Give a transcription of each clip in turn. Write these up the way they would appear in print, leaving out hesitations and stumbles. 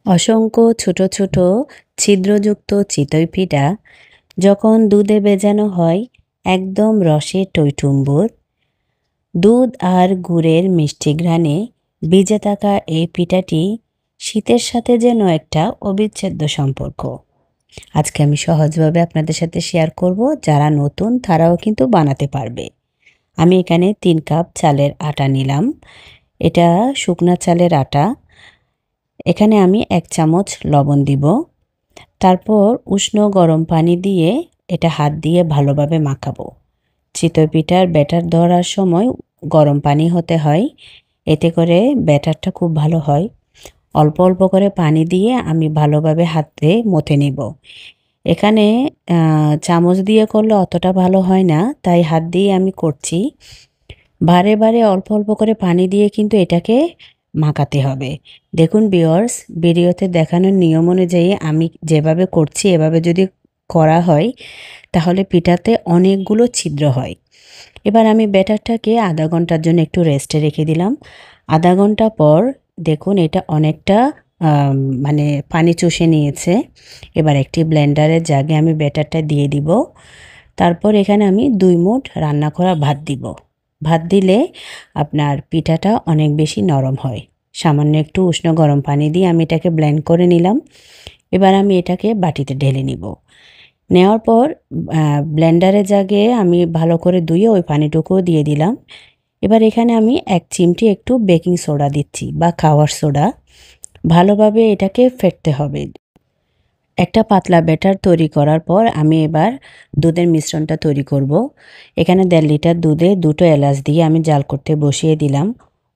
অসংখ্য ছোট ছোট ছিদ্রযুক্ত চিতই পিঠা যখন দুধে ভেজানো হয় একদম রসে টইটুম্বুর। দুধ আর গুড়ের মিষ্টি ঘ্রাণে ভিজে থাকা এই পিঠাটি শীতের সাথে যেন একটা অবিচ্ছেদ্য সম্পর্ক। আজকে আমি সহজভাবে আপনাদের সাথে শেয়ার করব, যারা নতুন তারাও কিন্তু বানাতে পারবে। আমি এখানে 3 কাপ চালের আটা নিলাম। এটা শুকনা চালের আটা। এখানে আমি 1 চামচ লবণ দিব। তারপর উষ্ণ গরম পানি দিয়ে এটা হাত দিয়ে ভালোভাবে মাখাবো। চিতই পিঠার ব্যাটার ধরার সময় গরম পানি হতে হয়, এতে করে ব্যাটারটা খুব ভালো হয়। অল্প অল্প করে পানি দিয়ে আমি ভালোভাবে হাতে মথে নিব। এখানে চামচ দিয়ে করলে অতটা ভালো হয় না, তাই হাত দিয়ে আমি করছি। বারে বারে অল্প অল্প করে পানি দিয়ে কিন্তু এটাকে মাখাতে হবে। দেখুন ভিউয়ার্স, ভিডিওতে দেখানোর নিয়ম অনুযায়ী আমি যেভাবে করছি এভাবে যদি করা হয় তাহলে পিঠাতে অনেকগুলো ছিদ্র হয়। এবার আমি ব্যাটারটাকে আধা ঘন্টার জন্য একটু রেস্টে রেখে দিলাম। আধা ঘন্টা পর দেখুন এটা অনেকটা মানে পানি চুষে নিয়েছে। এবার একটি ব্লেন্ডারের জাগে আমি ব্যাটারটা দিয়ে দিব। তারপর এখানে আমি 2 মুঠ রান্না করা ভাত দিব। ভাত দিলে আপনার পিঠাটা অনেক বেশি নরম হয়। সামান্য একটু উষ্ণ গরম পানি দিয়ে আমি এটাকে ব্লেন্ড করে নিলাম। এবার আমি এটাকে বাটিতে ঢেলে নিব। নেওয়ার পর ব্লেন্ডারের জাগে আমি ভালো করে ধুয়ে ওই পানিটুকুও দিয়ে দিলাম। এবার এখানে আমি 1 চিমটি একটু বেকিং সোডা দিচ্ছি বা খাওয়ার সোডা। ভালোভাবে এটাকে ফেটতে হবে। একটা পাতলা ব্যাটার তৈরি করার পর আমি এবার দুধের মিশ্রণটা তৈরি করব। এখানে 1.5 লিটার দুধে 2টো এলাচ দিয়ে আমি জাল করতে বসিয়ে দিলাম।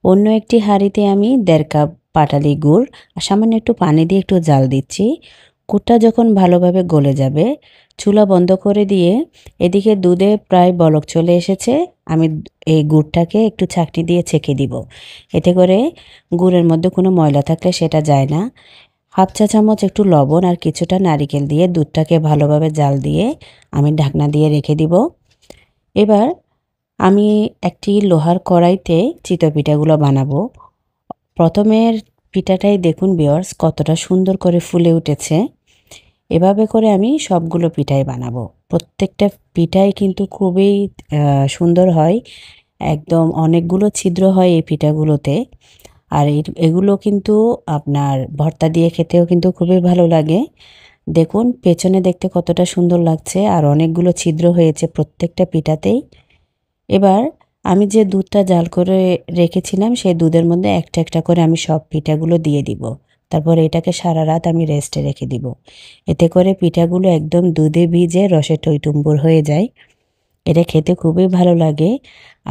অন্য একটি হাঁড়িতে আমি 1.5 কাপ পাটালি গুড় আর সামান্য একটু পানি দিয়ে একটু জাল দিচ্ছি। গুড়টা যখন ভালোভাবে গলে যাবে চুলা বন্ধ করে দিয়ে এদিকে দুধে প্রায় বলক চলে এসেছে। আমি এই গুড়টাকে একটু ছাঁকনি দিয়ে ছেঁকে দিব। এতে করে গুড়ের মধ্যে কোনো ময়লা থাকলে সেটা যায় না। হাফ চা চামচ একটু লবণ আর কিছুটা নারিকেল দিয়ে দুধটাকে ভালোভাবে জাল দিয়ে আমি ঢাকনা দিয়ে রেখে দিব। এবার আমি একটি লোহার কড়াইতে চিতই পিঠাগুলো বানাবো। প্রথমের পিঠাটাই দেখুন ভিউয়ার্স কতটা সুন্দর করে ফুলে উঠেছে। এভাবে করে আমি সবগুলো পিঠাই বানাবো। প্রত্যেকটা পিঠাই কিন্তু খুবই সুন্দর হয়। একদম অনেকগুলো ছিদ্র হয় এই পিঠাগুলোতে। আর এগুলো কিন্তু আপনার ভর্তা দিয়ে খেতেও কিন্তু খুবই ভালো লাগে। দেখুন পেছনে দেখতে কতটা সুন্দর লাগছে আর অনেকগুলো ছিদ্র হয়েছে প্রত্যেকটা পিঠাতেই। এবার আমি যে দুধটা জাল করে রেখেছিলাম সেই দুধের মধ্যে একটা একটা করে আমি সব পিঠাগুলো দিয়ে দিব। তারপর এটাকে সারা রাত আমি রেস্টে রেখে দিব। এতে করে পিঠাগুলো একদম দুধে ভিজে রসে টইটুম্বুর হয়ে যায়। এটা খেতে খুবই ভালো লাগে।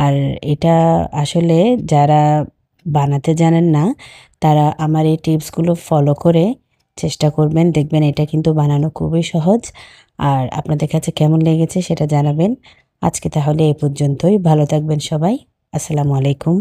আর এটা আসলে যারা বানাতে জানেন না তারা আমার এই টিপসগুলো ফলো করে চেষ্টা করবেন, দেখবেন এটা কিন্তু বানানো খুবই সহজ। আর আপনাদের কাছে কেমন লেগেছে সেটা জানাবেন। আজকে তাহলে এ পর্যন্তই। ভালো থাকবেন সবাই। আসসালামু আলাইকুম।